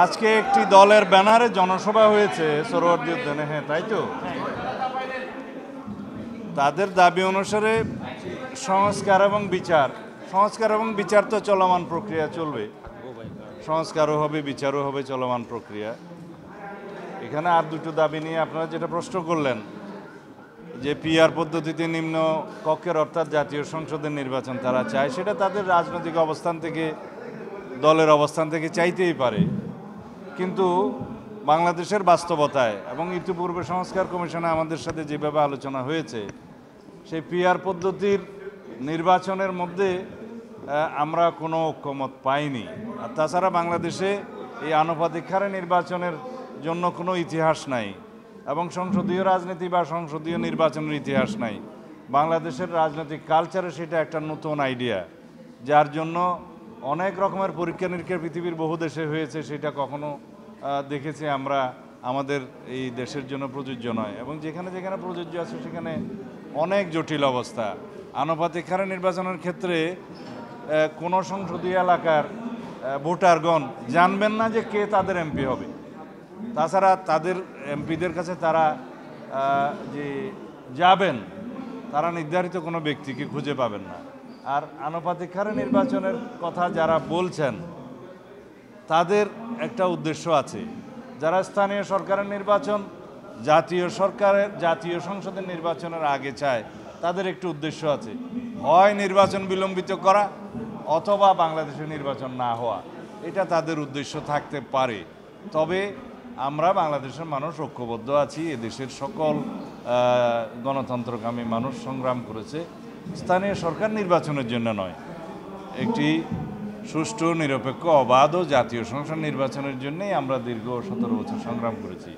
আজকে একটি দলের ব্যানারে জনসভা হয়েছে সোহরাওয়ার্দী উদ্যানে। হ্যাঁ, তাই তো। তাদের দাবি অনুসারে সংস্কার এবং বিচার তো চলমান প্রক্রিয়া চলবে। সংস্কারও হবে, বিচারও হবে, চলমান প্রক্রিয়া। এখানে আর দুটো দাবি নিয়ে আপনারা যেটা প্রশ্ন করলেন যে পিআর পদ্ধতিতে নিম্ন কক্ষের অর্থাৎ জাতীয় সংসদের নির্বাচন তারা চায়, সেটা তাদের রাজনৈতিক অবস্থান থেকে, দলের অবস্থান থেকে চাইতেই পারে। কিন্তু বাংলাদেশের বাস্তবতায় এবং ইতিপূর্বে সংস্কার কমিশনে আমাদের সাথে যেভাবে আলোচনা হয়েছে, সেই পিআর পদ্ধতির নির্বাচনের মধ্যে আমরা কোনো ঐক্যমত পাইনি। আর তাছাড়া বাংলাদেশে এই আনুপাতিক হারে নির্বাচনের জন্য কোনো ইতিহাস নাই এবং সংসদীয় রাজনীতি বা সংসদীয় নির্বাচনের ইতিহাস নাই। বাংলাদেশের রাজনৈতিক কালচারে সেটা একটা নতুন আইডিয়া, যার জন্য অনেক রকমের পরীক্ষা নিরীক্ষা পৃথিবীর বহু দেশে হয়েছে, সেটা কখনো দেখেছি আমরা আমাদের এই দেশের জন্য প্রযোজ্য নয়। এবং যেখানে যেখানে প্রযোজ্য আছে সেখানে অনেক জটিল অবস্থা। আনুপাতিক হারে নির্বাচনের ক্ষেত্রে কোনো সংসদীয় এলাকার ভোটারগণ জানবেন না যে কে তাদের এমপি হবে। তাছাড়া তাদের এমপিদের কাছে তারা যে যাবেন, তারা নির্ধারিত কোনো ব্যক্তিকে খুঁজে পাবেন না। আর আনুপাতিক হারে নির্বাচনের কথা যারা বলছেন, তাদের একটা উদ্দেশ্য আছে। যারা স্থানীয় সরকারের নির্বাচন জাতীয় সংসদের নির্বাচনের আগে চায়, তাদের একটু উদ্দেশ্য আছে, হয় নির্বাচন বিলম্বিত করা অথবা বাংলাদেশে নির্বাচন না হওয়া। এটা তাদের উদ্দেশ্য থাকতে পারে। তবে আমরা বাংলাদেশের মানুষ ঐক্যবদ্ধ আছি। এদেশের সকল গণতন্ত্রকামী মানুষ সংগ্রাম করেছে স্থানীয় সরকার নির্বাচনের জন্য নয়, একটি সুষ্ঠু, নিরপেক্ষ, অবাধ ও জাতীয় সংসদ নির্বাচনের জন্যই আমরা দীর্ঘ 17 বছর সংগ্রাম করেছি।